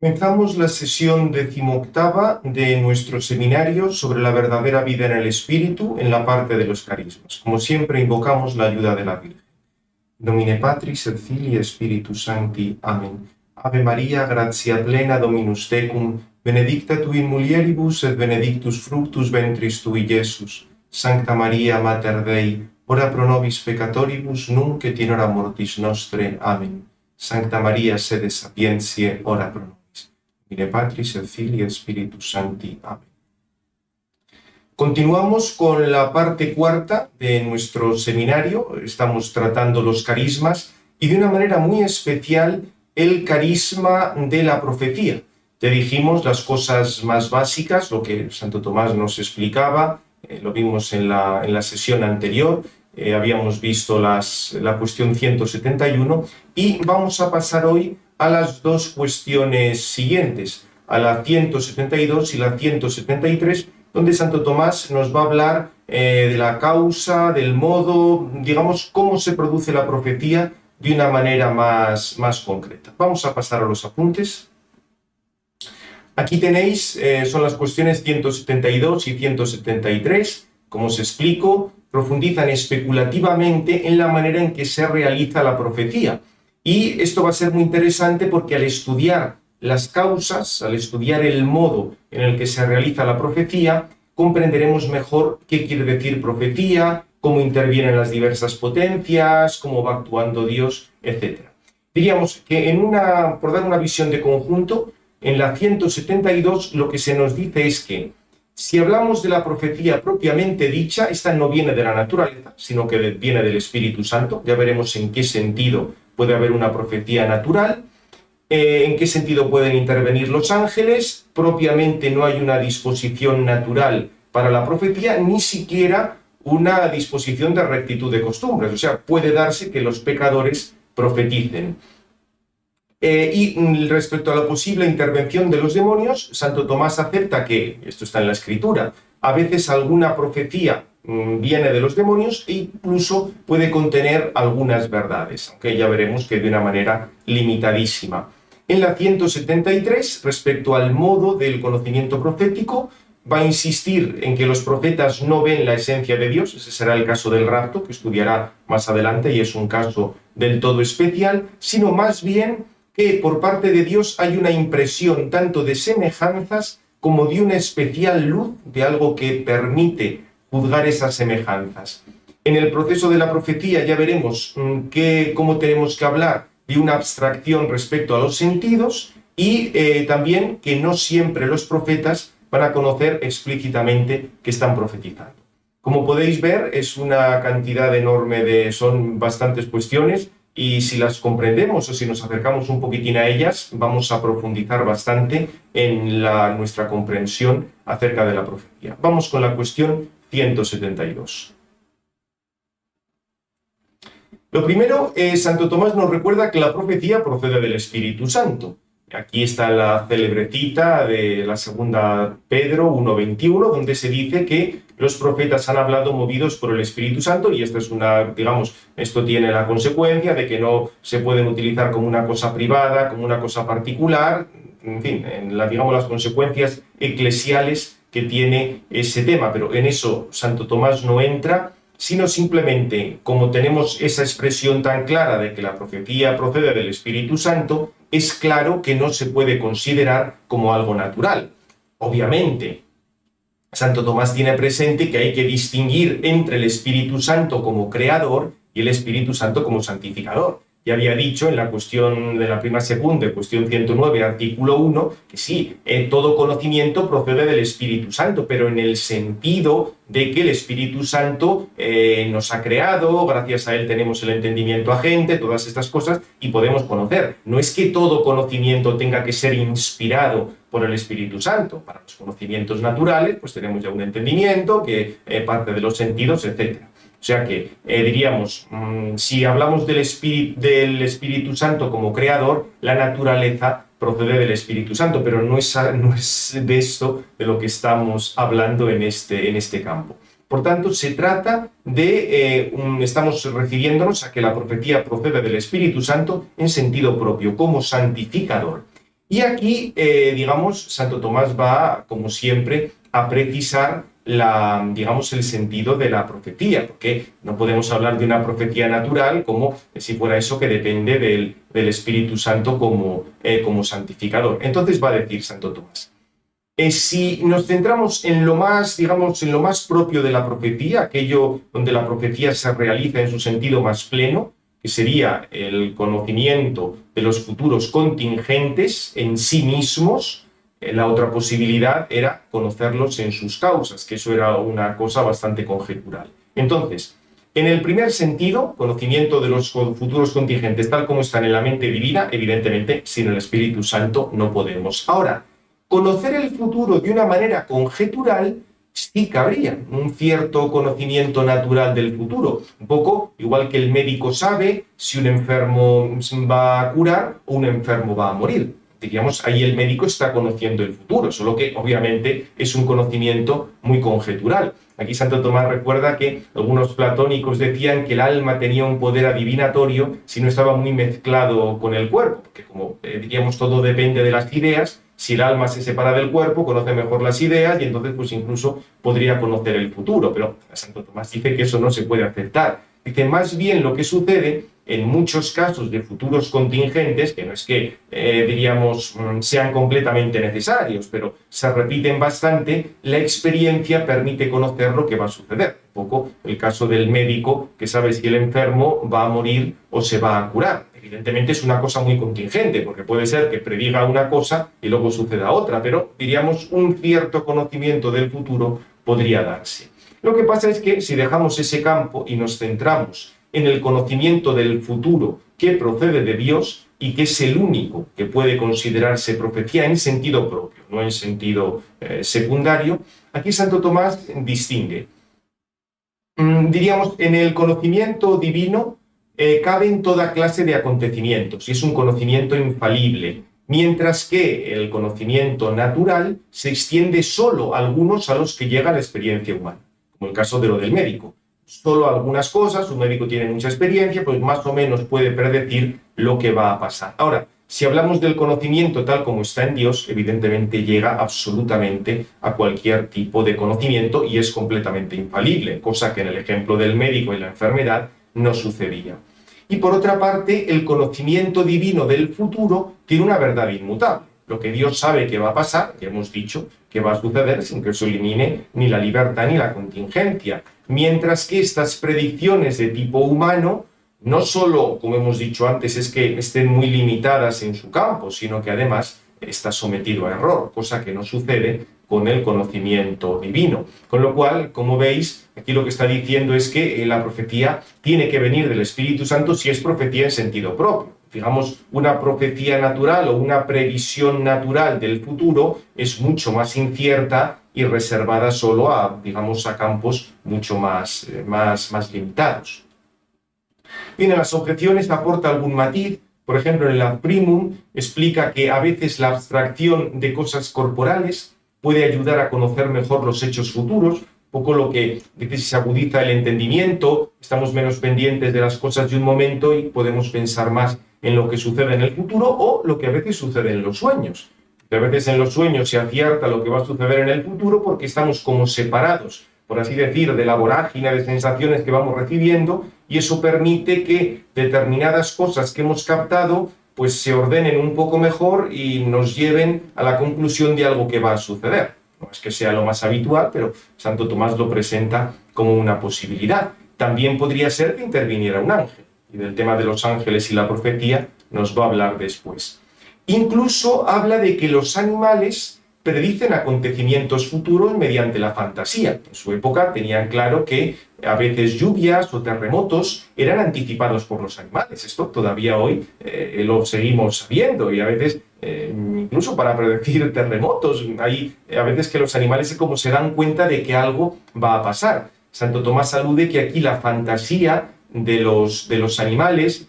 Comenzamos la sesión 18ª de nuestro seminario sobre la verdadera vida en el Espíritu en la parte de los carismas. Como siempre, invocamos la ayuda de la Virgen. Domine Patris et Filii Spiritus Sancti. Amén. Ave María, gratia plena, Dominus tecum, benedicta tu in mulieribus et benedictus fructus ventris tui, Iesus. Sancta Maria, Mater Dei, ora pro nobis peccatoribus, nunc et in hora mortis nostre. Amén. Sancta Maria, sede sapientiae, ora pro nobis. Domine Patris et Filii Spiritus Sancti. Amén. Continuamos con la parte cuarta de nuestro seminario. Estamos tratando los carismas y de una manera muy especial el carisma de la profecía. Te dijimos las cosas más básicas, lo que Santo Tomás nos explicaba, lo vimos en la sesión anterior, habíamos visto la cuestión 171 y vamos a pasar hoy a las dos cuestiones siguientes, a la 172 y la 173, donde Santo Tomás nos va a hablar de la causa, del modo, digamos, cómo se produce la profecía de una manera más concreta. Vamos a pasar a los apuntes. Aquí tenéis, son las cuestiones 172 y 173, como os explico, profundizan especulativamente en la manera en que se realiza la profecía. Y esto va a ser muy interesante porque al estudiar las causas, al estudiar el modo en el que se realiza la profecía, comprenderemos mejor qué quiere decir profecía, cómo intervienen las diversas potencias, cómo va actuando Dios, etc. Diríamos que por dar una visión de conjunto, en la 172 lo que se nos dice es que si hablamos de la profecía propiamente dicha, esta no viene de la naturaleza, sino que viene del Espíritu Santo. Ya veremos en qué sentido puede haber una profecía natural, en qué sentido pueden intervenir los ángeles. Propiamente no hay una disposición natural para la profecía, ni siquiera una disposición de rectitud de costumbres. O sea, puede darse que los pecadores profeticen. Y respecto a la posible intervención de los demonios, Santo Tomás acepta que, esto está en la Escritura, a veces alguna profecía viene de los demonios e incluso puede contener algunas verdades, aunque ya veremos que de una manera limitadísima. En la 173, respecto al modo del conocimiento profético, va a insistir en que los profetas no ven la esencia de Dios. Ese será el caso del rapto, que estudiará más adelante y es un caso del todo especial, sino más bien que por parte de Dios hay una impresión tanto de semejanzas como de una especial luz, de algo que permite juzgar esas semejanzas. En el proceso de la profecía ya veremos cómo tenemos que hablar de una abstracción respecto a los sentidos y también que no siempre los profetas van a conocer explícitamente que están profetizando. Como podéis ver, es una cantidad enorme son bastantes cuestiones, y si las comprendemos o si nos acercamos un poquitín a ellas, vamos a profundizar bastante en nuestra comprensión acerca de la profecía. Vamos con la cuestión 172. Lo primero, Santo Tomás nos recuerda que la profecía procede del Espíritu Santo. Aquí está la célebre cita de la segunda Pedro 1:21, donde se dice que los profetas han hablado movidos por el Espíritu Santo, y esto tiene la consecuencia de que no se pueden utilizar como una cosa privada, como una cosa particular, en fin, las consecuencias eclesiales que tiene ese tema, pero en eso Santo Tomás no entra, sino simplemente, como tenemos esa expresión tan clara de que la profecía procede del Espíritu Santo, es claro que no se puede considerar como algo natural. Obviamente, Santo Tomás tiene presente que hay que distinguir entre el Espíritu Santo como creador y el Espíritu Santo como santificador. Ya había dicho en la cuestión de la prima segunda, cuestión 109, artículo 1, que sí, todo conocimiento procede del Espíritu Santo, pero en el sentido de que el Espíritu Santo nos ha creado, gracias a él tenemos el entendimiento agente, todas estas cosas, y podemos conocer. No es que todo conocimiento tenga que ser inspirado por el Espíritu Santo. Para los conocimientos naturales, pues tenemos ya un entendimiento que parte de los sentidos, etc. O sea que diríamos, si hablamos del Espíritu Santo como creador, la naturaleza procede del Espíritu Santo, pero no es de esto de lo que estamos hablando en este campo. Por tanto, se trata estamos refiriéndonos a que la profecía procede del Espíritu Santo en sentido propio, como santificador. Y aquí, digamos, Santo Tomás va, como siempre, a precisar digamos, el sentido de la profecía, porque no podemos hablar de una profecía natural como si fuera eso que depende del Espíritu Santo como santificador. Entonces va a decir Santo Tomás, si nos centramos en lo más, digamos, en lo más propio de la profecía, aquello donde la profecía se realiza en su sentido más pleno, que sería el conocimiento de los futuros contingentes en sí mismos, la otra posibilidad era conocerlos en sus causas, que eso era una cosa bastante conjetural. Entonces, en el primer sentido, conocimiento de los futuros contingentes tal como están en la mente divina, evidentemente, sin el Espíritu Santo no podemos. Ahora, conocer el futuro de una manera conjetural sí cabría, un cierto conocimiento natural del futuro, un poco igual que el médico sabe si un enfermo va a curar o un enfermo va a morir. Diríamos, ahí el médico está conociendo el futuro, solo que obviamente es un conocimiento muy conjetural. Aquí Santo Tomás recuerda que algunos platónicos decían que el alma tenía un poder adivinatorio si no estaba muy mezclado con el cuerpo, porque como diríamos todo depende de las ideas, si el alma se separa del cuerpo, conoce mejor las ideas y entonces pues incluso podría conocer el futuro, pero Santo Tomás dice que eso no se puede aceptar. Dice, más bien lo que sucede en muchos casos de futuros contingentes, que no es que, diríamos, sean completamente necesarios, pero se repiten bastante, la experiencia permite conocer lo que va a suceder. Un poco el caso del médico que sabe si el enfermo va a morir o se va a curar. Evidentemente es una cosa muy contingente, porque puede ser que prediga una cosa y luego suceda otra, pero diríamos un cierto conocimiento del futuro podría darse. Lo que pasa es que si dejamos ese campo y nos centramos en el conocimiento del futuro que procede de Dios y que es el único que puede considerarse profecía en sentido propio, no en sentido secundario, aquí Santo Tomás distingue. Diríamos, en el conocimiento divino caben toda clase de acontecimientos y es un conocimiento infalible, mientras que el conocimiento natural se extiende solo a algunos a los que llega la experiencia humana, como el caso de lo del médico. Solo algunas cosas, un médico tiene mucha experiencia, pues más o menos puede predecir lo que va a pasar. Ahora, si hablamos del conocimiento tal como está en Dios, evidentemente llega absolutamente a cualquier tipo de conocimiento y es completamente infalible, cosa que en el ejemplo del médico y la enfermedad no sucedía. Y por otra parte, el conocimiento divino del futuro tiene una verdad inmutable. Lo que Dios sabe que va a pasar, ya hemos dicho que va a suceder sin que eso elimine ni la libertad ni la contingencia. Mientras que estas predicciones de tipo humano, no solo, como hemos dicho antes, es que estén muy limitadas en su campo, sino que además está sometido a error, cosa que no sucede con el conocimiento divino. Con lo cual, como veis, aquí lo que está diciendo es que la profecía tiene que venir del Espíritu Santo si es profecía en sentido propio. Digamos, una profecía natural o una previsión natural del futuro es mucho más incierta y reservada solo a, digamos, a campos mucho más limitados. Bien, en las objeciones aporta algún matiz. Por ejemplo, en el Ad Primum explica que a veces la abstracción de cosas corporales puede ayudar a conocer mejor los hechos futuros, poco lo que dice si se agudiza el entendimiento, estamos menos pendientes de las cosas de un momento y podemos pensar más en lo que sucede en el futuro o lo que a veces sucede en los sueños. A veces en los sueños se acierta lo que va a suceder en el futuro porque estamos como separados, por así decir, de la vorágine de sensaciones que vamos recibiendo, y eso permite que determinadas cosas que hemos captado pues se ordenen un poco mejor y nos lleven a la conclusión de algo que va a suceder. No es que sea lo más habitual, pero Santo Tomás lo presenta como una posibilidad. También podría ser que interviniera un ángel, y del tema de los ángeles y la profecía nos va a hablar después. Incluso habla de que los animales predicen acontecimientos futuros mediante la fantasía. En su época tenían claro que a veces lluvias o terremotos eran anticipados por los animales. Esto todavía hoy lo seguimos sabiendo, y a veces incluso para predecir terremotos hay a veces que los animales como se dan cuenta de que algo va a pasar. Santo Tomás alude que aquí la fantasía de los animales,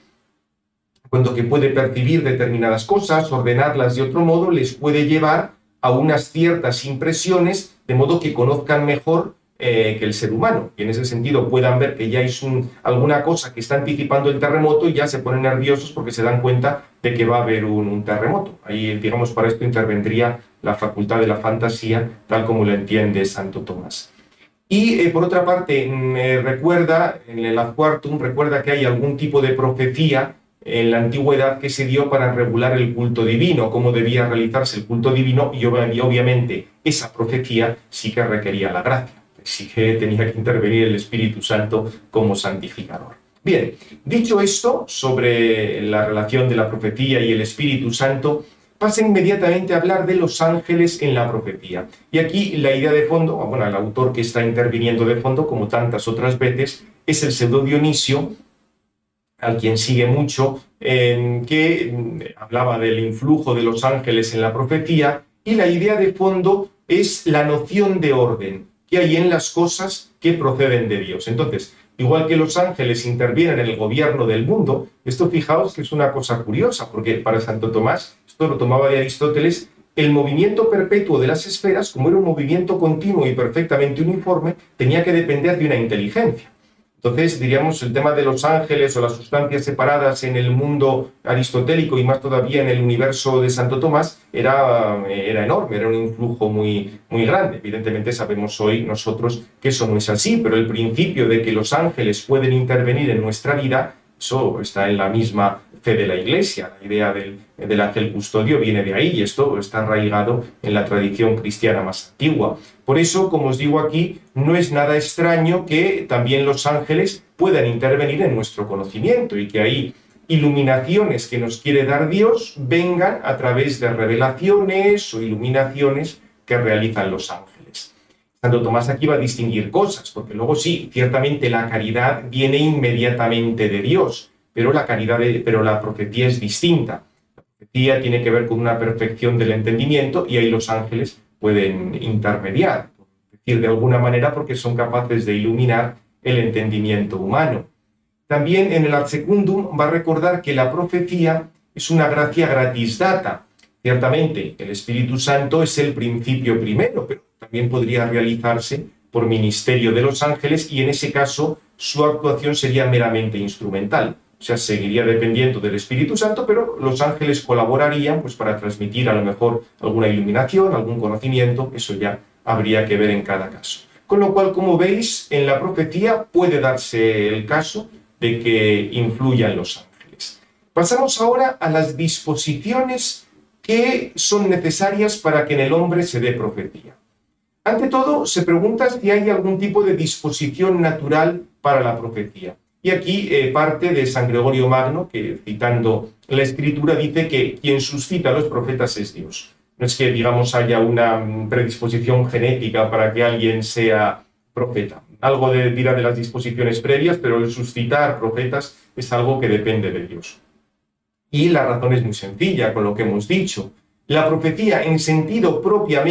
cuando que puede percibir determinadas cosas, ordenarlas de otro modo, les puede llevar a unas ciertas impresiones, de modo que conozcan mejor que el ser humano. Y en ese sentido puedan ver que ya es alguna cosa que está anticipando el terremoto y ya se ponen nerviosos porque se dan cuenta de que va a haber un terremoto. Ahí, digamos, para esto intervendría la facultad de la fantasía, tal como lo entiende Santo Tomás. Y por otra parte, recuerda, en el Ad Quartum, recuerda que hay algún tipo de profecía en la antigüedad que se dio para regular el culto divino, cómo debía realizarse el culto divino, y obviamente esa profecía sí que requería la gracia, sí que tenía que intervenir el Espíritu Santo como santificador. Bien, dicho esto sobre la relación de la profecía y el Espíritu Santo, pasa inmediatamente a hablar de los ángeles en la profecía. Y aquí la idea de fondo, bueno, el autor que está interviniendo de fondo, como tantas otras veces, es el pseudo Dionisio, al quien sigue mucho, que hablaba del influjo de los ángeles en la profecía, y la idea de fondo es la noción de orden que hay en las cosas que proceden de Dios. Entonces, igual que los ángeles intervienen en el gobierno del mundo, esto fijaos que es una cosa curiosa, porque para Santo Tomás, esto lo tomaba de Aristóteles, el movimiento perpetuo de las esferas, como era un movimiento continuo y perfectamente uniforme, tenía que depender de una inteligencia. Entonces, diríamos, el tema de los ángeles o las sustancias separadas en el mundo aristotélico y más todavía en el universo de Santo Tomás era enorme, era un influjo muy grande. Evidentemente sabemos hoy nosotros que eso no es así, pero el principio de que los ángeles pueden intervenir en nuestra vida, eso está en la misma fe de la Iglesia. La idea del ángel custodio viene de ahí y esto está arraigado en la tradición cristiana más antigua. Por eso, como os digo aquí, no es nada extraño que también los ángeles puedan intervenir en nuestro conocimiento y que ahí iluminaciones que nos quiere dar Dios vengan a través de revelaciones o iluminaciones que realizan los ángeles. Santo Tomás aquí va a distinguir cosas, porque luego sí, ciertamente la caridad viene inmediatamente de Dios, pero la profecía es distinta. La profecía tiene que ver con una perfección del entendimiento y ahí los ángeles pueden intermediar, es decir, de alguna manera porque son capaces de iluminar el entendimiento humano. También en el Ad Secundum va a recordar que la profecía es una gracia gratis data. Ciertamente, el Espíritu Santo es el principio primero, pero también podría realizarse por ministerio de los ángeles y en ese caso su actuación sería meramente instrumental. O sea, seguiría dependiendo del Espíritu Santo, pero los ángeles colaborarían pues, para transmitir a lo mejor alguna iluminación, algún conocimiento, eso ya habría que ver en cada caso. Con lo cual, como veis, en la profecía puede darse el caso de que influyan los ángeles. Pasamos ahora a las disposiciones que son necesarias para que en el hombre se dé profecía. Ante todo, se pregunta si hay algún tipo de disposición natural para la profecía. Y aquí parte de San Gregorio Magno, que citando la Escritura dice que quien suscita a los profetas es Dios. No es que, digamos, haya una predisposición genética para que alguien sea profeta. Algo dirá de las disposiciones previas, pero el suscitar profetas es algo que depende de Dios. Y la razón es muy sencilla, con lo que hemos dicho. La profecía en sentido propio,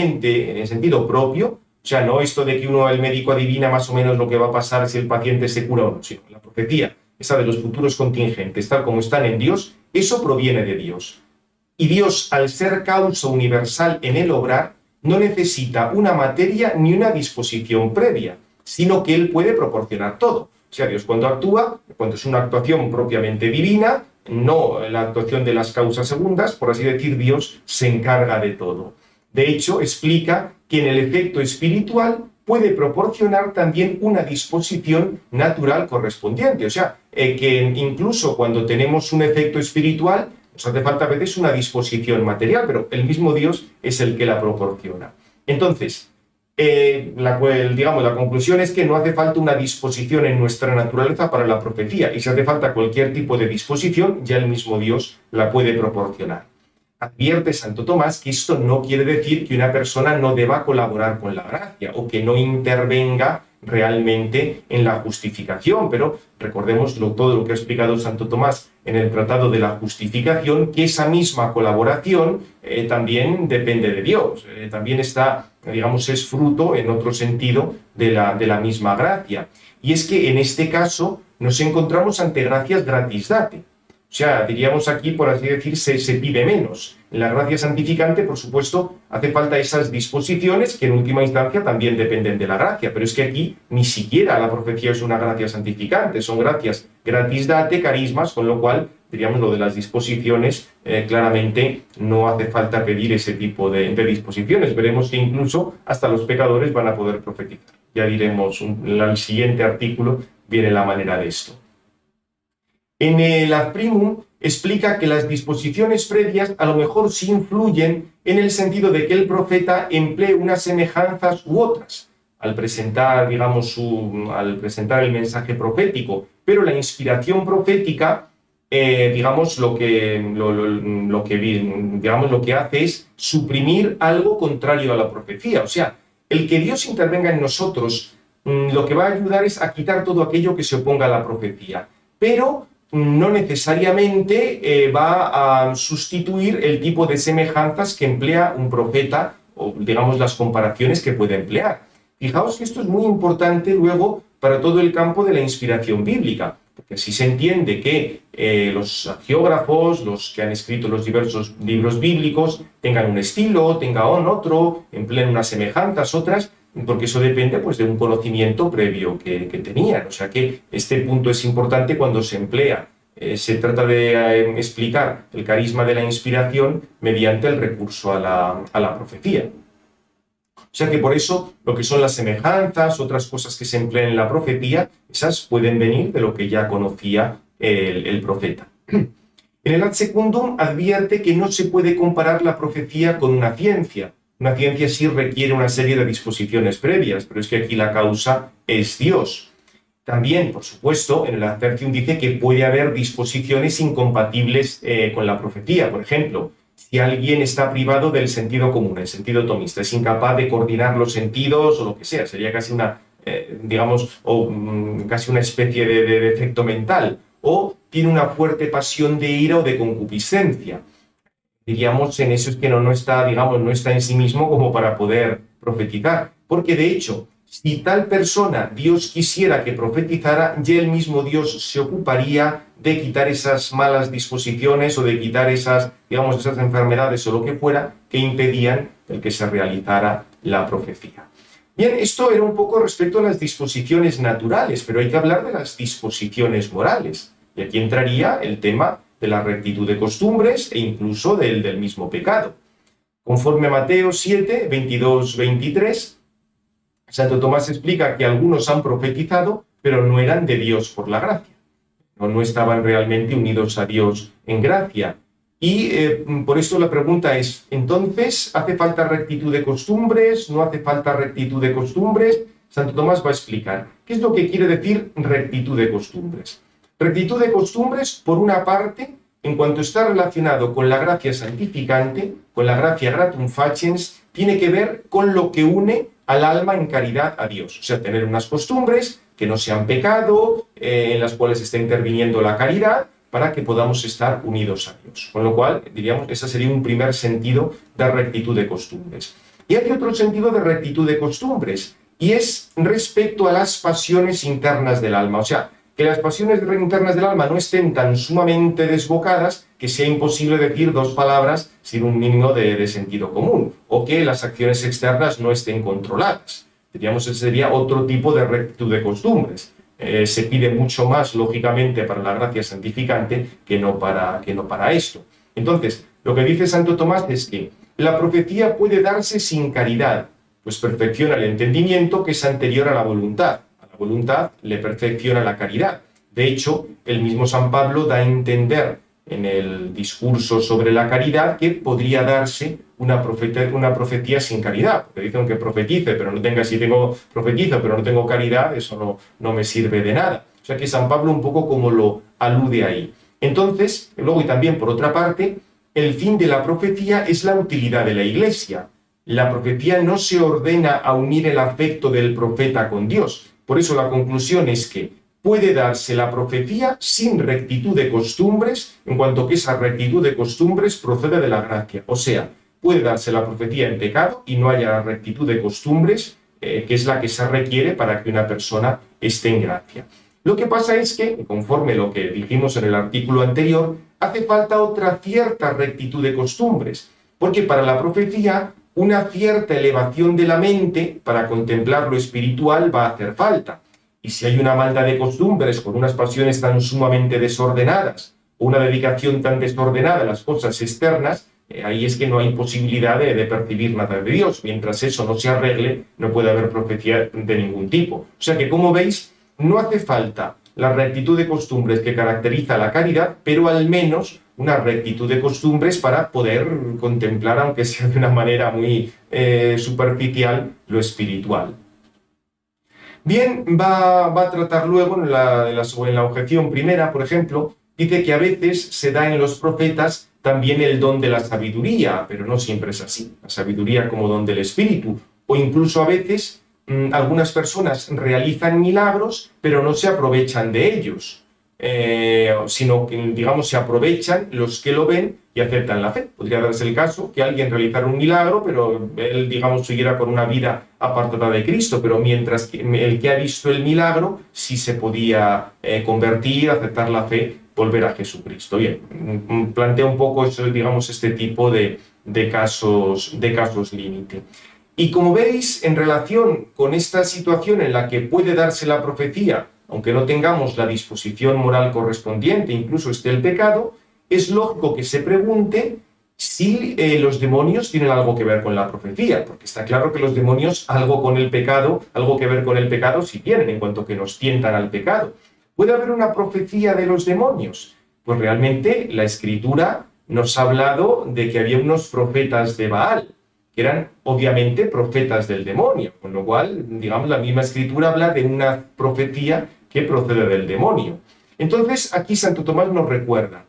o sea, no esto de que el médico adivina más o menos lo que va a pasar si el paciente se cura o no, sino la profecía, esa de los futuros contingentes, tal como están en Dios, eso proviene de Dios. Y Dios, al ser causa universal en el obrar, no necesita una materia ni una disposición previa, sino que Él puede proporcionar todo. O sea, Dios cuando actúa, cuando es una actuación propiamente divina, no la actuación de las causas segundas, por así decir, Dios se encarga de todo. De hecho, explica que en el efecto espiritual puede proporcionar también una disposición natural correspondiente. O sea, que incluso cuando tenemos un efecto espiritual, nos hace falta a veces una disposición material, pero el mismo Dios es el que la proporciona. Entonces, la conclusión es que no hace falta una disposición en nuestra naturaleza para la profecía, y si hace falta cualquier tipo de disposición, ya el mismo Dios la puede proporcionar. Advierte Santo Tomás que esto no quiere decir que una persona no deba colaborar con la gracia o que no intervenga realmente en la justificación, pero recordemos todo lo que ha explicado Santo Tomás en el Tratado de la Justificación, que esa misma colaboración también depende de Dios, también está, digamos, es fruto en otro sentido de la misma gracia. Y es que en este caso nos encontramos ante gracias gratis date. O O sea, diríamos aquí, por así decir, se pide menos. En la gracia santificante, por supuesto, hace falta esas disposiciones que en última instancia también dependen de la gracia, pero es que aquí ni siquiera la profecía es una gracia santificante, son gracias gratis date, carismas, con lo cual, diríamos, lo de las disposiciones, claramente no hace falta pedir ese tipo de disposiciones. Veremos que incluso hasta los pecadores van a poder profetizar. Ya diremos, en el siguiente artículo viene la manera de esto. En el Ad Primum explica que las disposiciones previas a lo mejor sí influyen en el sentido de que el profeta emplee unas semejanzas u otras al presentar, digamos, al presentar el mensaje profético, pero la inspiración profética, digamos, lo que hace es suprimir algo contrario a la profecía. O sea, el que Dios intervenga en nosotros, lo que va a ayudar es a quitar todo aquello que se oponga a la profecía, pero no necesariamente va a sustituir el tipo de semejanzas que emplea un profeta o, digamos, las comparaciones que puede emplear. Fijaos que esto es muy importante luego para todo el campo de la inspiración bíblica, porque así se entiende que los agiógrafos, los que han escrito los diversos libros bíblicos, tengan un estilo, tengan otro, empleen unas semejanzas, otras, porque eso depende pues, de un conocimiento previo que tenían. O sea que este punto es importante cuando se emplea. Se trata de explicar el carisma de la inspiración mediante el recurso a la profecía. O sea que por eso lo que son las semejanzas, otras cosas que se emplean en la profecía, esas pueden venir de lo que ya conocía el profeta. En el Ad Secundum advierte que no se puede comparar la profecía con una ciencia. Una ciencia sí requiere una serie de disposiciones previas, pero es que aquí la causa es Dios. También, por supuesto, en el Ad Tertium dice que puede haber disposiciones incompatibles con la profecía. Por ejemplo, si alguien está privado del sentido común, el sentido tomista, es incapaz de coordinar los sentidos o lo que sea, sería casi una, casi una especie de defecto mental, o tiene una fuerte pasión de ira o de concupiscencia. Diríamos, en eso es que no está, digamos, no está en sí mismo como para poder profetizar. Porque de hecho, si tal persona Dios quisiera que profetizara, ya el mismo Dios se ocuparía de quitar esas malas disposiciones o de quitar esas, digamos, esas enfermedades o lo que fuera que impedían el que se realizara la profecía. Bien, esto era un poco respecto a las disposiciones naturales, pero hay que hablar de las disposiciones morales. Y aquí entraría el tema de la rectitud de costumbres e incluso del mismo pecado. Conforme a Mateo 7, 22, 23, Santo Tomás explica que algunos han profetizado, pero no eran de Dios por la gracia. No estaban realmente unidos a Dios en gracia. Y por esto la pregunta es, entonces, ¿hace falta rectitud de costumbres? ¿No hace falta rectitud de costumbres? Santo Tomás va a explicar qué es lo que quiere decir rectitud de costumbres. Rectitud de costumbres, por una parte, en cuanto está relacionado con la gracia santificante, con la gracia gratum faciens, tiene que ver con lo que une al alma en caridad a Dios. O sea, tener unas costumbres que no sean pecado, en las cuales está interviniendo la caridad, para que podamos estar unidos a Dios. Con lo cual, diríamos, ese sería un primer sentido de rectitud de costumbres. Y hay otro sentido de rectitud de costumbres, y es respecto a las pasiones internas del alma. O sea, que las pasiones internas del alma no estén tan sumamente desbocadas que sea imposible decir dos palabras sin un mínimo de sentido común, o que las acciones externas no estén controladas. Diríamos, ese sería otro tipo de rectitud de costumbres. Se pide mucho más, lógicamente, para la gracia santificante que no para esto. Entonces, lo que dice Santo Tomás es que la profecía puede darse sin caridad, pues perfecciona el entendimiento que es anterior a la voluntad. A la voluntad le perfecciona la caridad. De hecho, el mismo San Pablo da a entender en el discurso sobre la caridad que podría darse una profecía sin caridad, porque dicen que profetice, pero no tenga, profetizo, pero no tengo caridad, eso no me sirve de nada. O sea que San Pablo un poco como lo alude ahí. Entonces, luego y también por otra parte, el fin de la profecía es la utilidad de la Iglesia. La profecía no se ordena a unir el afecto del profeta con Dios. Por eso la conclusión es que puede darse la profecía sin rectitud de costumbres, en cuanto que esa rectitud de costumbres procede de la gracia. O sea, puede darse la profecía en pecado y no haya rectitud de costumbres, que es la que se requiere para que una persona esté en gracia. Lo que pasa es que, conforme lo que dijimos en el artículo anterior, hace falta otra cierta rectitud de costumbres, porque para la profecía una cierta elevación de la mente para contemplar lo espiritual va a hacer falta. Y si hay una maldad de costumbres con unas pasiones tan sumamente desordenadas, o una dedicación tan desordenada a las cosas externas, ahí es que no hay posibilidad de percibir nada de Dios. Mientras eso no se arregle, no puede haber profecía de ningún tipo. O sea que, como veis, no hace falta la rectitud de costumbres que caracteriza la caridad, pero al menos una rectitud de costumbres para poder contemplar, aunque sea de una manera muy superficial, lo espiritual. Bien, va a tratar luego en la objeción primera, por ejemplo, dice que a veces se da en los profetas también el don de la sabiduría, pero no siempre es así. La sabiduría como don del espíritu, o incluso a veces algunas personas realizan milagros, pero no se aprovechan de ellos, sino que, digamos, se aprovechan los que lo ven y aceptan la fe. Podría darse el caso que alguien realizara un milagro, pero él, digamos, siguiera con una vida apartada de Cristo, pero mientras que el que ha visto el milagro sí se podía convertir, aceptar la fe, volver a Jesucristo. Bien, plantea un poco eso, digamos, este tipo de casos límite. Y como veis, en relación con esta situación en la que puede darse la profecía, aunque no tengamos la disposición moral correspondiente, incluso esté el pecado, es lógico que se pregunte si los demonios tienen algo que ver con la profecía, porque está claro que los demonios algo que ver con el pecado sí tienen, en cuanto que nos tientan al pecado. ¿Puede haber una profecía de los demonios? Pues realmente la Escritura nos ha hablado de que había unos profetas de Baal, que eran obviamente profetas del demonio, con lo cual, digamos, la misma Escritura habla de una profecía que procede del demonio. Entonces, aquí Santo Tomás nos recuerda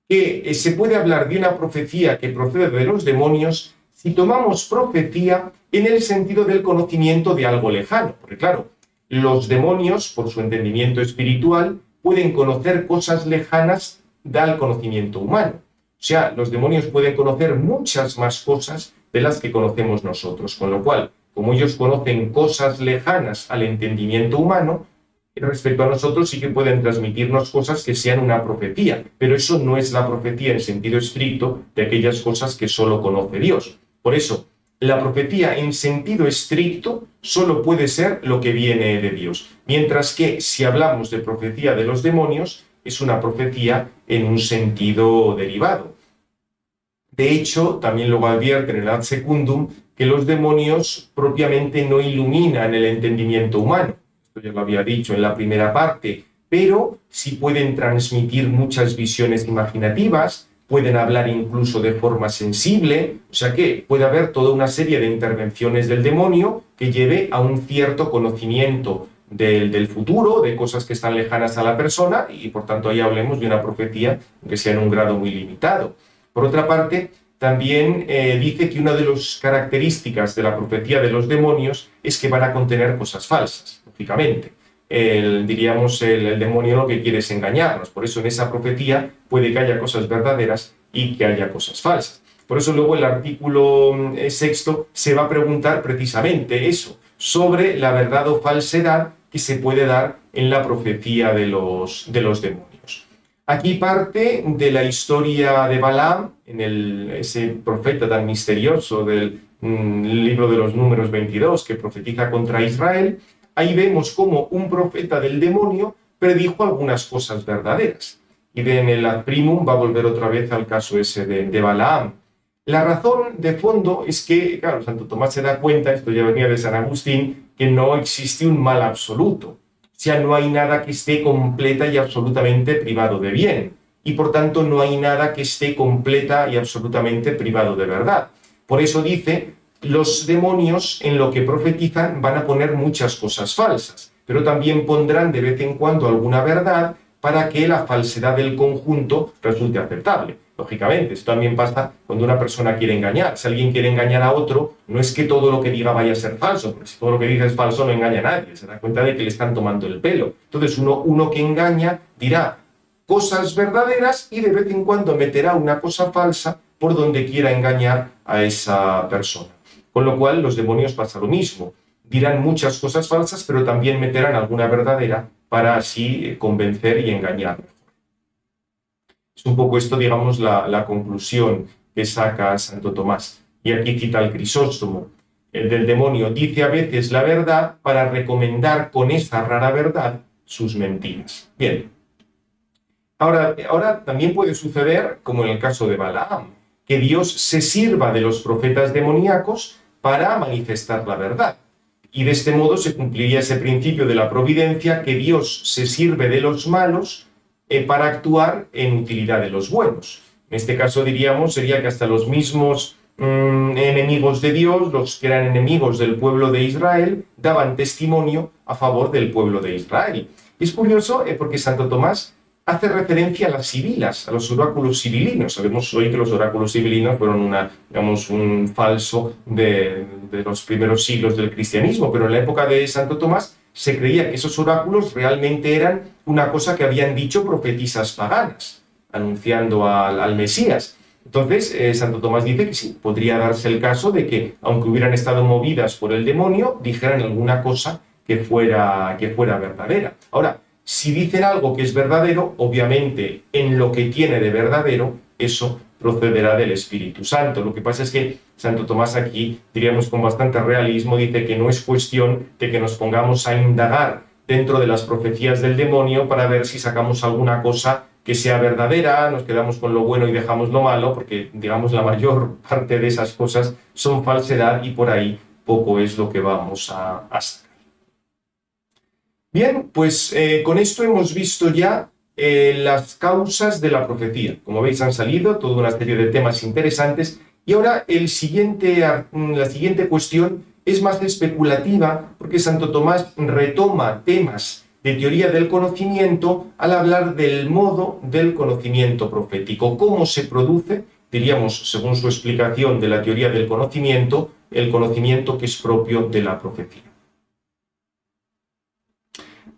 que se puede hablar de una profecía que procede de los demonios si tomamos profecía en el sentido del conocimiento de algo lejano, porque claro, los demonios, por su entendimiento espiritual, pueden conocer cosas lejanas del conocimiento humano. O sea, los demonios pueden conocer muchas más cosas de las que conocemos nosotros, con lo cual, como ellos conocen cosas lejanas al entendimiento humano, respecto a nosotros sí que pueden transmitirnos cosas que sean una profecía, pero eso no es la profecía en sentido estricto de aquellas cosas que solo conoce Dios. Por eso, la profecía en sentido estricto solo puede ser lo que viene de Dios, mientras que si hablamos de profecía de los demonios, es una profecía en un sentido derivado. De hecho, también luego advierte en el Ad Secundum que los demonios propiamente no iluminan el entendimiento humano. Esto ya lo había dicho en la primera parte, pero sí pueden transmitir muchas visiones imaginativas, pueden hablar incluso de forma sensible, o sea que puede haber toda una serie de intervenciones del demonio que lleve a un cierto conocimiento del futuro, de cosas que están lejanas a la persona, y por tanto ahí hablemos de una profecía que sea en un grado muy limitado. Por otra parte, también dice que una de las características de la profecía de los demonios es que van a contener cosas falsas, lógicamente. Diríamos, el demonio lo que quiere es engañarnos, por eso en esa profecía puede que haya cosas verdaderas y que haya cosas falsas. Por eso luego el artículo sexto se va a preguntar precisamente eso, sobre la verdad o falsedad que se puede dar en la profecía de los demonios. Aquí parte de la historia de Balaam, ese profeta tan misterioso del libro de los Números 22 que profetiza contra Israel. Ahí vemos cómo un profeta del demonio predijo algunas cosas verdaderas. Y en el Ad Primum va a volver otra vez al caso ese de Balaam. La razón de fondo es que, claro, Santo Tomás se da cuenta, esto ya venía de San Agustín, que no existe un mal absoluto. O sea, no hay nada que esté completa y absolutamente privado de bien. Y por tanto no hay nada que esté completa y absolutamente privado de verdad. Por eso dice, los demonios en lo que profetizan van a poner muchas cosas falsas, pero también pondrán de vez en cuando alguna verdad para que la falsedad del conjunto resulte aceptable. Lógicamente, esto también pasa cuando una persona quiere engañar. Si alguien quiere engañar a otro, no es que todo lo que diga vaya a ser falso, porque si todo lo que dice es falso no engaña a nadie, se da cuenta de que le están tomando el pelo. Entonces uno que engaña dirá cosas verdaderas y de vez en cuando meterá una cosa falsa por donde quiera engañar a esa persona. Con lo cual, los demonios pasa lo mismo. dirán muchas cosas falsas, pero también meterán alguna verdadera para así convencer y engañar. Es un poco esto, digamos, la conclusión que saca Santo Tomás. Y aquí cita al Crisóstomo. El del demonio dice a veces la verdad para recomendar con esa rara verdad sus mentiras. Bien. Ahora también puede suceder, como en el caso de Balaam, que Dios se sirva de los profetas demoníacos para manifestar la verdad. Y de este modo se cumpliría ese principio de la providencia, que Dios se sirve de los malos para actuar en utilidad de los buenos. En este caso sería que hasta los mismos enemigos de Dios, los que eran enemigos del pueblo de Israel, daban testimonio a favor del pueblo de Israel. Y es curioso porque Santo Tomás hace referencia a las sibilas, a los oráculos sibilinos. Sabemos hoy que los oráculos sibilinos fueron un falso de los primeros siglos del cristianismo, pero en la época de Santo Tomás se creía que esos oráculos realmente eran una cosa que habían dicho profetisas paganas, anunciando al Mesías. Entonces, Santo Tomás dice que sí, podría darse el caso de que, aunque hubieran estado movidas por el demonio, dijeran alguna cosa que fuera verdadera. Ahora, si dicen algo que es verdadero, obviamente en lo que tiene de verdadero, eso procederá del Espíritu Santo. Lo que pasa es que Santo Tomás aquí, diríamos con bastante realismo, dice que no es cuestión de que nos pongamos a indagar dentro de las profecías del demonio para ver si sacamos alguna cosa que sea verdadera, nos quedamos con lo bueno y dejamos lo malo, porque, digamos, la mayor parte de esas cosas son falsedad y por ahí poco es lo que vamos a sacar. Bien, pues con esto hemos visto ya las causas de la profecía. Como veis, han salido toda una serie de temas interesantes y ahora la siguiente cuestión es más especulativa, porque Santo Tomás retoma temas de teoría del conocimiento al hablar del modo del conocimiento profético. ¿Cómo se produce, diríamos, según su explicación de la teoría del conocimiento, el conocimiento que es propio de la profecía?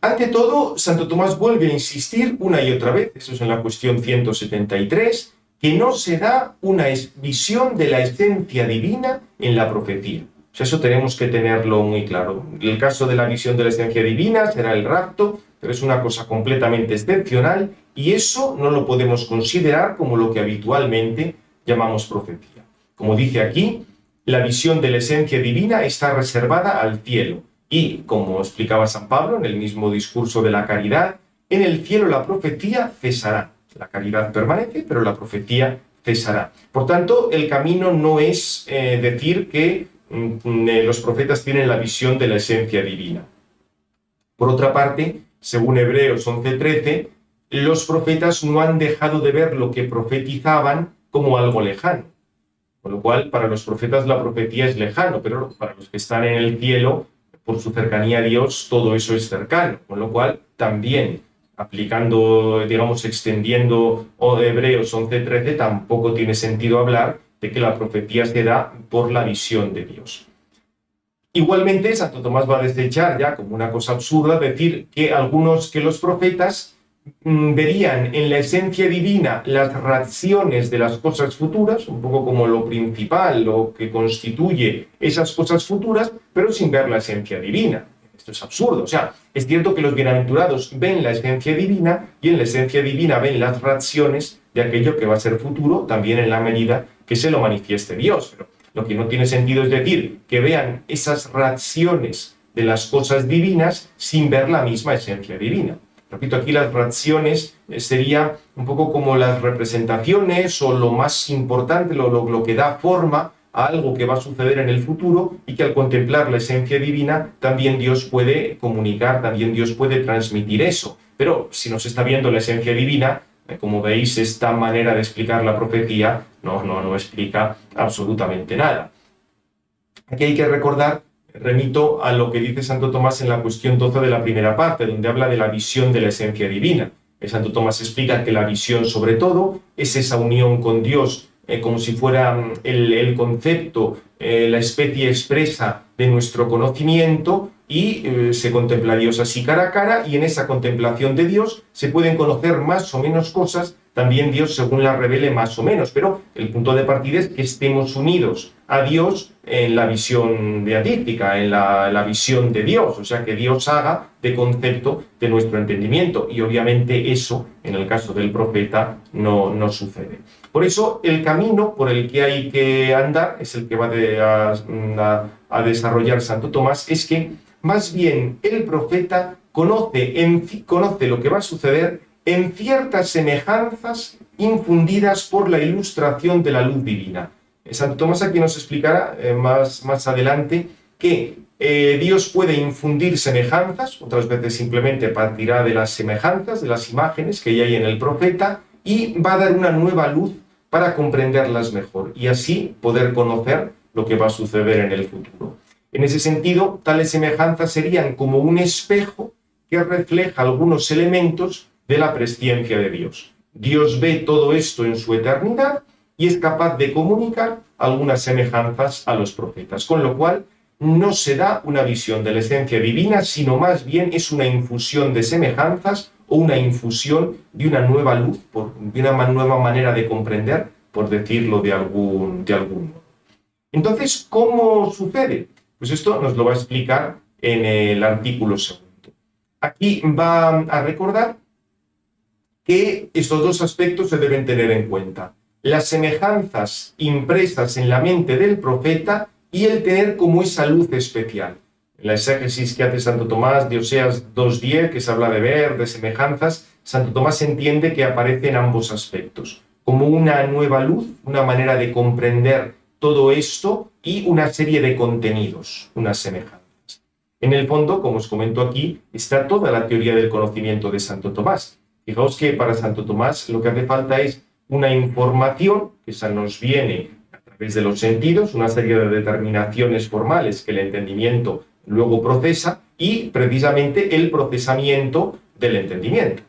Ante todo, Santo Tomás vuelve a insistir una y otra vez, eso es en la cuestión 173, que no se da una visión de la esencia divina en la profecía. O sea, eso tenemos que tenerlo muy claro. El caso de la visión de la esencia divina será el rapto, pero es una cosa completamente excepcional y eso no lo podemos considerar como lo que habitualmente llamamos profecía. Como dice aquí, la visión de la esencia divina está reservada al cielo. Y, como explicaba San Pablo en el mismo discurso de la caridad, en el cielo la profecía cesará. La caridad permanece, pero la profecía cesará. Por tanto, el camino no es decir que los profetas tienen la visión de la esencia divina. Por otra parte, según Hebreos 11:13, los profetas no han dejado de ver lo que profetizaban como algo lejano. Con lo cual, para los profetas la profecía es lejano, pero para los que están en el cielo, por su cercanía a Dios, todo eso es cercano, con lo cual también aplicando, digamos, extendiendo Hebreos 11:13, tampoco tiene sentido hablar de que la profecía se da por la visión de Dios. Igualmente, Santo Tomás va a desechar ya como una cosa absurda decir que los profetas verían en la esencia divina las reacciones de las cosas futuras, un poco como lo principal, lo que constituye esas cosas futuras, pero sin ver la esencia divina. Esto es absurdo. O sea, es cierto que los bienaventurados ven la esencia divina y en la esencia divina ven las reacciones de aquello que va a ser futuro, también en la medida que se lo manifieste Dios. Pero lo que no tiene sentido es decir que vean esas reacciones de las cosas divinas sin ver la misma esencia divina. Repito, aquí las reacciones sería un poco como las representaciones o lo más importante, lo que da forma a algo que va a suceder en el futuro y que al contemplar la esencia divina también Dios puede comunicar, también Dios puede transmitir eso. Pero si no se está viendo la esencia divina, como veis, esta manera de explicar la profecía no explica absolutamente nada. Aquí hay que recordar, remito a lo que dice Santo Tomás en la cuestión 12 de la primera parte, donde habla de la visión de la esencia divina. Santo Tomás explica que la visión, sobre todo, es esa unión con Dios, como si fuera el concepto, la especie expresa de nuestro conocimiento, y se contempla a Dios así cara a cara, y en esa contemplación de Dios se pueden conocer más o menos cosas también Dios según la revele más o menos, pero el punto de partida es que estemos unidos a Dios en la visión beatífica, en la visión de Dios, o sea, que Dios haga de concepto de nuestro entendimiento, y obviamente eso, en el caso del profeta, no sucede. Por eso, el camino por el que hay que andar, es el que va a desarrollar Santo Tomás, es que más bien el profeta conoce lo que va a suceder en ciertas semejanzas infundidas por la ilustración de la luz divina. Santo Tomás aquí nos explicará más adelante que Dios puede infundir semejanzas, otras veces simplemente partirá de las semejanzas, de las imágenes que ya hay en el profeta, y va a dar una nueva luz para comprenderlas mejor y así poder conocer lo que va a suceder en el futuro. En ese sentido, tales semejanzas serían como un espejo que refleja algunos elementos de la presciencia de Dios. Dios ve todo esto en su eternidad y es capaz de comunicar algunas semejanzas a los profetas, con lo cual no se da una visión de la esencia divina, sino más bien es una infusión de semejanzas o una infusión de una nueva luz, de una nueva manera de comprender, por decirlo de algún modo. Entonces, ¿cómo sucede? Pues esto nos lo va a explicar en el artículo segundo. Aquí va a recordar que estos dos aspectos se deben tener en cuenta: las semejanzas impresas en la mente del profeta y el tener como esa luz especial. En la exégesis que hace Santo Tomás de Oseas 2.10, que se habla de ver, de semejanzas, Santo Tomás entiende que aparece en ambos aspectos, como una nueva luz, una manera de comprender todo esto y una serie de contenidos, unas semejanzas. En el fondo, como os comento aquí, está toda la teoría del conocimiento de Santo Tomás. Fijaos que para Santo Tomás lo que hace falta es una información, que esa nos viene a través de los sentidos, una serie de determinaciones formales que el entendimiento luego procesa, y precisamente el procesamiento del entendimiento.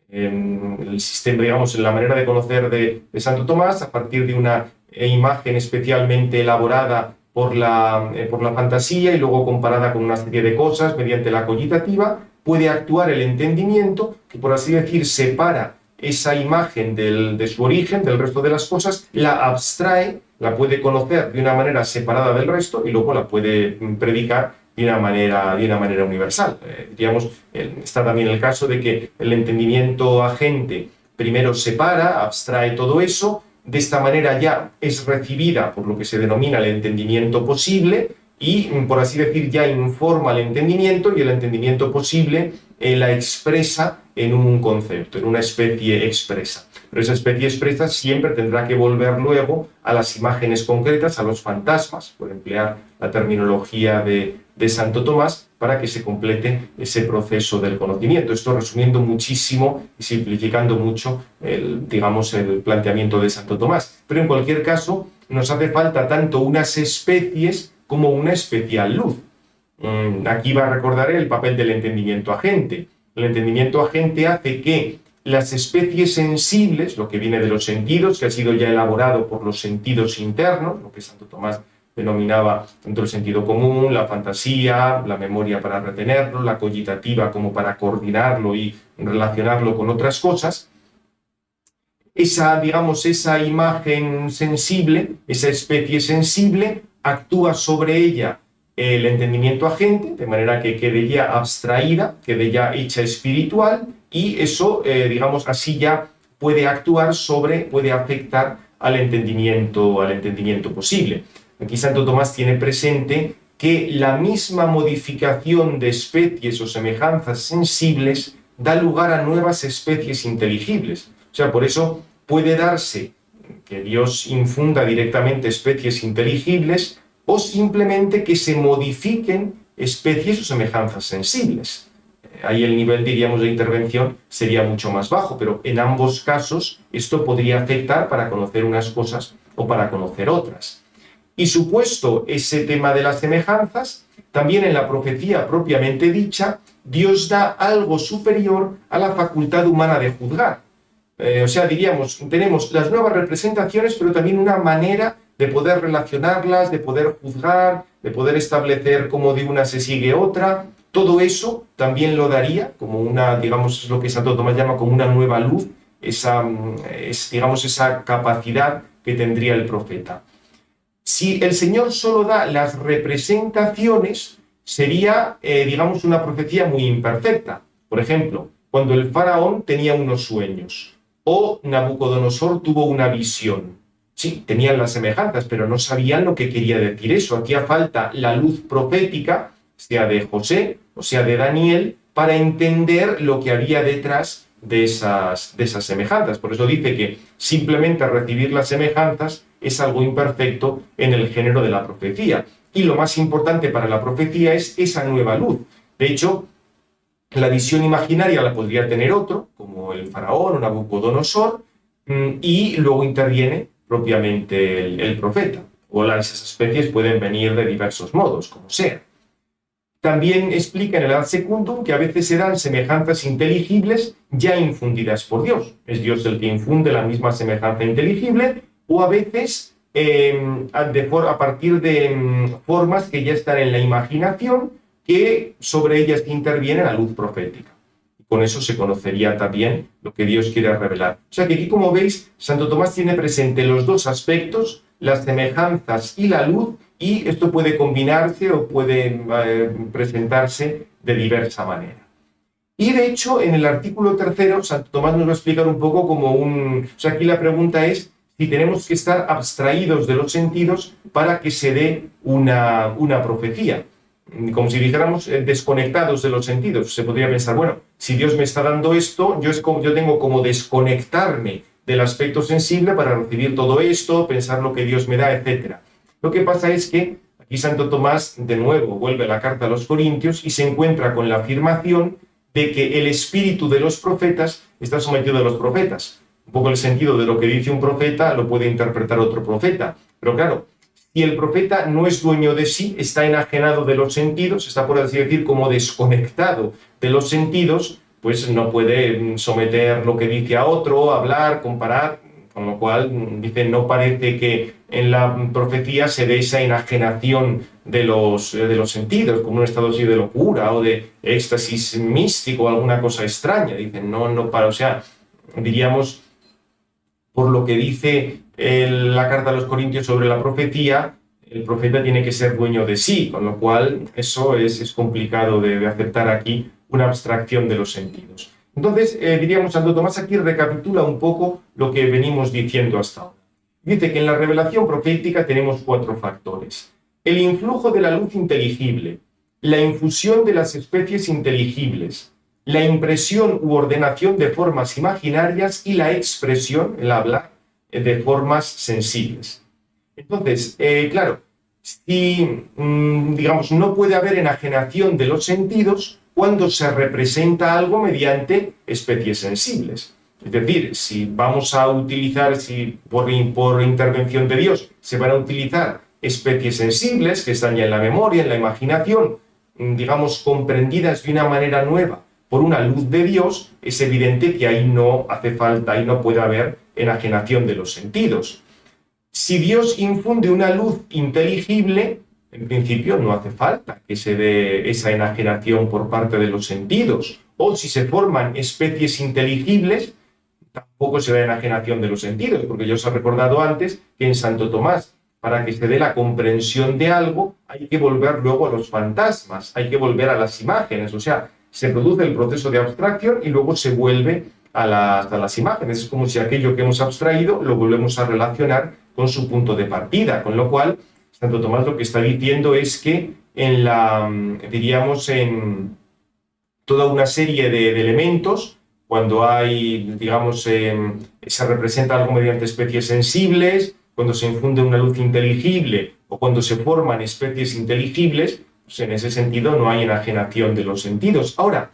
En el sistema, digamos, en la manera de conocer de Santo Tomás, a partir de una imagen especialmente elaborada por la fantasía y luego comparada con una serie de cosas mediante la cogitativa, puede actuar el entendimiento, que por así decir separa esa imagen de su origen, del resto de las cosas, la abstrae, la puede conocer de una manera separada del resto y luego la puede predicar de una manera universal. Digamos, está también el caso de que el entendimiento agente primero separa, abstrae todo eso, de esta manera ya es recibida por lo que se denomina el entendimiento posible y, por así decir, ya informa al entendimiento, y el entendimiento posible la expresa en un concepto, en una especie expresa. Pero esa especie expresa siempre tendrá que volver luego a las imágenes concretas, a los fantasmas, por emplear la terminología de Santo Tomás, para que se complete ese proceso del conocimiento. Esto resumiendo muchísimo y simplificando mucho el planteamiento de Santo Tomás. Pero en cualquier caso, nos hace falta tanto unas especies como una especial luz. Aquí va a recordar el papel del entendimiento agente. El entendimiento agente hace que las especies sensibles, lo que viene de los sentidos, que ha sido ya elaborado por los sentidos internos, lo que Santo Tomás denominaba tanto el sentido común, la fantasía, la memoria para retenerlo, la cogitativa como para coordinarlo y relacionarlo con otras cosas. Esa imagen sensible, esa especie sensible, actúa sobre ella el entendimiento agente, de manera que quede ya abstraída, quede ya hecha espiritual, y eso, así ya puede afectar al entendimiento posible. Aquí Santo Tomás tiene presente que la misma modificación de especies o semejanzas sensibles da lugar a nuevas especies inteligibles. O sea, por eso puede darse que Dios infunda directamente especies inteligibles o simplemente que se modifiquen especies o semejanzas sensibles. Ahí el nivel, de intervención sería mucho más bajo, pero en ambos casos esto podría afectar para conocer unas cosas o para conocer otras. Y supuesto ese tema de las semejanzas, también en la profecía propiamente dicha, Dios da algo superior a la facultad humana de juzgar. Tenemos las nuevas representaciones, pero también una manera de poder relacionarlas, de poder juzgar, de poder establecer cómo de una se sigue otra. Todo eso también lo daría como es lo que Santo Tomás llama como una nueva luz digamos, esa capacidad que tendría el profeta. Si el Señor solo da las representaciones, sería, digamos, una profecía muy imperfecta. Por ejemplo, cuando el faraón tenía unos sueños o Nabucodonosor tuvo una visión. Sí, tenían las semejanzas, pero no sabían lo que quería decir eso. Hacía falta la luz profética, sea de José o sea de Daniel, para entender lo que había detrás de esas semejanzas. Por eso dice que simplemente recibir las semejanzas es algo imperfecto en el género de la profecía. Y lo más importante para la profecía es esa nueva luz. De hecho, la visión imaginaria la podría tener otro, como el faraón o Nabucodonosor, y luego interviene propiamente el profeta. O esas especies pueden venir de diversos modos, como sea. También explica en el Ad Secundum que a veces se dan semejanzas inteligibles ya infundidas por Dios. Es Dios el que infunde la misma semejanza inteligible, o a veces a partir de formas que ya están en la imaginación, que sobre ellas interviene la luz profética. Con eso se conocería también lo que Dios quiere revelar. O sea que aquí, como veis, Santo Tomás tiene presente los dos aspectos, las semejanzas y la luz, y esto puede combinarse o puede presentarse de diversa manera. Y de hecho, en el artículo 3, Santo Tomás nos va a explicar un poco como o sea, aquí la pregunta es si tenemos que estar abstraídos de los sentidos para que se dé una profecía. Como si dijéramos desconectados de los sentidos. Se podría pensar, bueno, si Dios me está dando esto, yo tengo como desconectarme del aspecto sensible para recibir todo esto, pensar lo que Dios me da, etc. Lo que pasa es que aquí Santo Tomás, de nuevo, vuelve a la carta a los Corintios y se encuentra con la afirmación de que el espíritu de los profetas está sometido a los profetas. Un poco el sentido de lo que dice un profeta lo puede interpretar otro profeta. Pero claro, si el profeta no es dueño de sí, está enajenado de los sentidos, está, por así decir, como desconectado de los sentidos, pues no puede someter lo que dice a otro, hablar, comparar, con lo cual, dice, no parece que en la profecía se dé esa enajenación de los sentidos, como un estado así de locura o de éxtasis místico o alguna cosa extraña. Dicen, o sea, diríamos, por lo que dice la carta a los Corintios sobre la profecía, el profeta tiene que ser dueño de sí, con lo cual eso es complicado de aceptar aquí una abstracción de los sentidos. Entonces, diríamos, Santo Tomás aquí recapitula un poco lo que venimos diciendo hasta ahora. Dice que en la revelación profética tenemos 4 factores. El influjo de la luz inteligible, la infusión de las especies inteligibles, la impresión u ordenación de formas imaginarias y la expresión, el hablar, de formas sensibles. Entonces, claro, si, digamos, no puede haber enajenación de los sentidos cuando se representa algo mediante especies sensibles. Es decir, si vamos a utilizar, si por intervención de Dios se van a utilizar especies sensibles que están ya en la memoria, en la imaginación, digamos, comprendidas de una manera nueva por una luz de Dios, es evidente que ahí no hace falta, ahí no puede haber enajenación de los sentidos. Si Dios infunde una luz inteligible, en principio no hace falta que se dé esa enajenación por parte de los sentidos. O si se forman especies inteligibles, tampoco se da enajenación de los sentidos, porque ya os he recordado antes que en Santo Tomás, para que se dé la comprensión de algo, hay que volver luego a los fantasmas, hay que volver a las imágenes, o sea, se produce el proceso de abstracción y luego se vuelve a las imágenes. Es como si aquello que hemos abstraído lo volvemos a relacionar con su punto de partida, con lo cual Santo Tomás lo que está diciendo es que diríamos, en toda una serie de elementos, cuando hay, digamos, se representa algo mediante especies sensibles, cuando se infunde una luz inteligible o cuando se forman especies inteligibles, pues en ese sentido no hay enajenación de los sentidos. Ahora,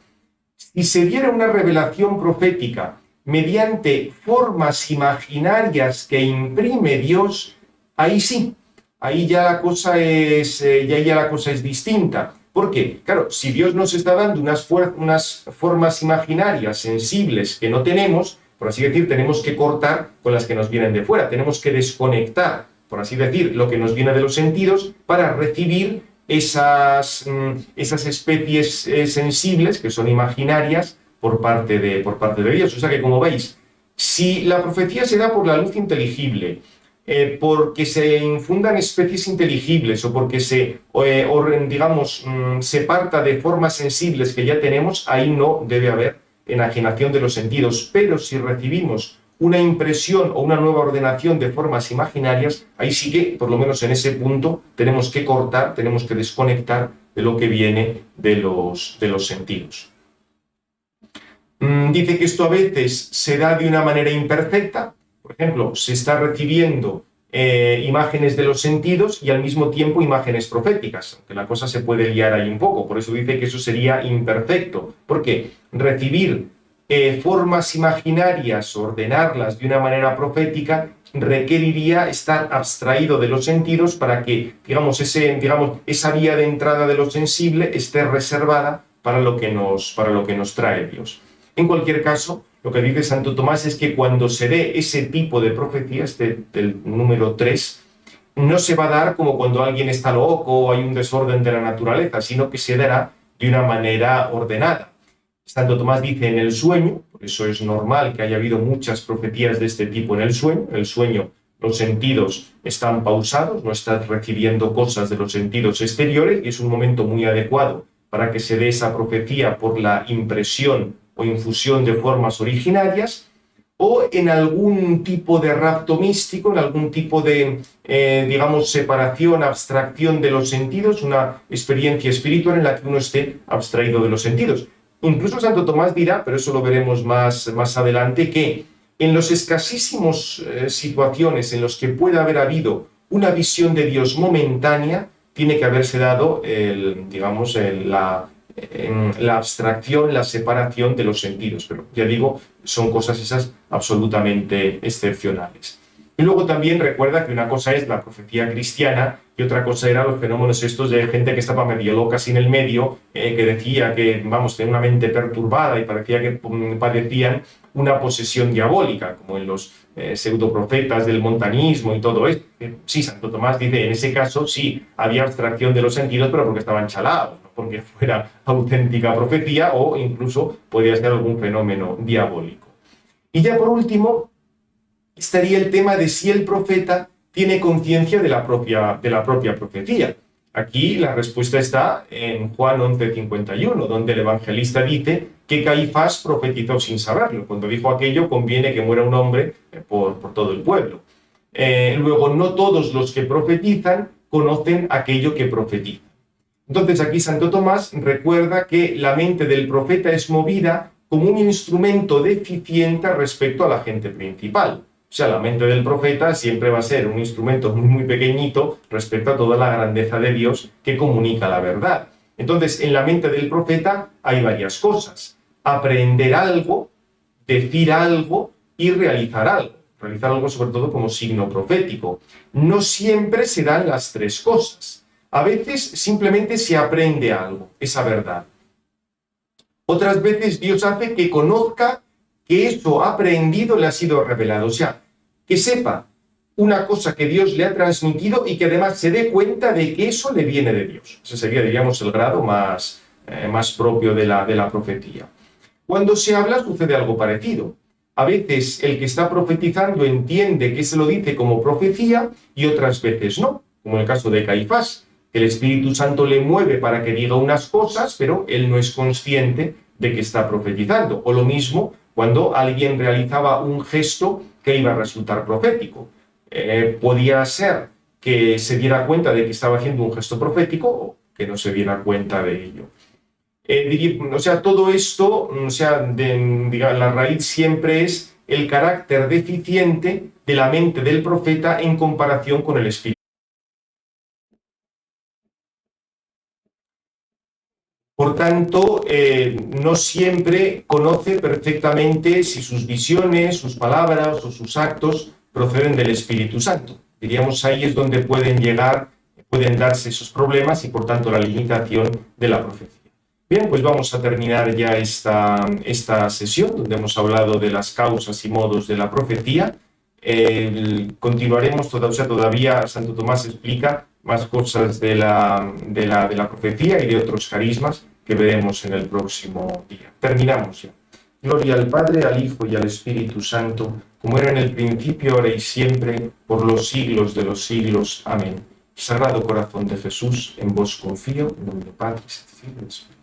si se diera una revelación profética mediante formas imaginarias que imprime Dios, ahí sí, ahí ya la cosa es distinta. ¿Por qué? Claro, si Dios nos está dando unas formas imaginarias sensibles que no tenemos, por así decir, tenemos que cortar con las que nos vienen de fuera, tenemos que desconectar, por así decir, lo que nos viene de los sentidos para recibir esas especies sensibles que son imaginarias por parte de Dios. O sea que, como veis, Si la profecía se da por la luz inteligible, porque se infundan especies inteligibles o porque se parta de formas sensibles que ya tenemos, ahí no debe haber enajenación de los sentidos. Pero si recibimos una impresión o una nueva ordenación de formas imaginarias, ahí sí que, por lo menos en ese punto, tenemos que cortar, tenemos que desconectar de lo que viene de los sentidos. Dice que esto a veces se da de una manera imperfecta. Por ejemplo, se está recibiendo imágenes de los sentidos y al mismo tiempo imágenes proféticas, aunque la cosa se puede liar ahí un poco. Por eso dice que eso sería imperfecto, porque recibir formas imaginarias, ordenarlas de una manera profética, requeriría estar abstraído de los sentidos para que, esa vía de entrada de lo sensible esté reservada para lo que nos trae Dios. En cualquier caso, lo que dice Santo Tomás es que cuando se dé ese tipo de profecía, del número 3, no se va a dar como cuando alguien está loco o hay un desorden de la naturaleza, sino que se dará de una manera ordenada. Santo Tomás dice en el sueño, por eso es normal que haya habido muchas profecías de este tipo en el sueño. En el sueño los sentidos están pausados, no estás recibiendo cosas de los sentidos exteriores y es un momento muy adecuado para que se dé esa profecía por la impresión o infusión de formas originarias, o en algún tipo de rapto místico, en algún tipo de, separación, abstracción de los sentidos, una experiencia espiritual en la que uno esté abstraído de los sentidos. Incluso Santo Tomás dirá, pero eso lo veremos más adelante, que en los escasísimos situaciones en los que pueda haber habido una visión de Dios momentánea, tiene que haberse dado la abstracción, la separación de los sentidos. Pero ya digo, son cosas esas absolutamente excepcionales. Y luego también recuerda que una cosa es la profecía cristiana y otra cosa eran los fenómenos estos de gente que estaba medio loca sin el medio, que decía que, tenía una mente perturbada y parecía que padecían una posesión diabólica, como en los pseudoprofetas del montanismo y todo esto. Sí, Santo Tomás dice, en ese caso sí, había abstracción de los sentidos, pero porque estaban chalados, no porque fuera auténtica profecía o incluso podría ser algún fenómeno diabólico. Y ya por último, estaría el tema de si el profeta tiene conciencia de la propia profecía. Aquí la respuesta está en Juan 11:51, donde el evangelista dice que Caifás profetizó sin saberlo. Cuando dijo aquello, conviene que muera un hombre por todo el pueblo. Luego, no todos los que profetizan conocen aquello que profetizan. Entonces aquí Santo Tomás recuerda que la mente del profeta es movida como un instrumento deficiente respecto a la gente principal. O sea, la mente del profeta siempre va a ser un instrumento muy, muy pequeñito respecto a toda la grandeza de Dios que comunica la verdad. Entonces, en la mente del profeta hay varias cosas. Aprender algo, decir algo y realizar algo. Realizar algo sobre todo como signo profético. No siempre se dan las tres cosas. A veces simplemente se aprende algo, esa verdad. Otras veces Dios hace que conozca que eso aprendido le ha sido revelado. O sea, que sepa una cosa que Dios le ha transmitido y que además se dé cuenta de que eso le viene de Dios. Ese sería, diríamos, el grado más propio de la profecía. Cuando se habla sucede algo parecido. A veces el que está profetizando entiende que se lo dice como profecía y otras veces no, como en el caso de Caifás. El Espíritu Santo le mueve para que diga unas cosas, pero él no es consciente de que está profetizando. O lo mismo cuando alguien realizaba un gesto que iba a resultar profético. Podía ser que se diera cuenta de que estaba haciendo un gesto profético o que no se diera cuenta de ello. Todo esto, la raíz siempre es el carácter deficiente de la mente del profeta en comparación con el Espíritu. Por tanto, no siempre conoce perfectamente si sus visiones, sus palabras o sus actos proceden del Espíritu Santo. Diríamos, ahí es donde pueden darse esos problemas y, por tanto, la limitación de la profecía. Bien, pues vamos a terminar ya esta sesión, donde hemos hablado de las causas y modos de la profecía. Continuaremos, todavía Santo Tomás explica más cosas de la profecía y de otros carismas que veremos en el próximo día. Terminamos ya. Gloria al Padre, al Hijo y al Espíritu Santo, como era en el principio, ahora y siempre, por los siglos de los siglos. Amén. Sagrado Corazón de Jesús, en vos confío, en nombre del Padre, y del Hijo y del Espíritu.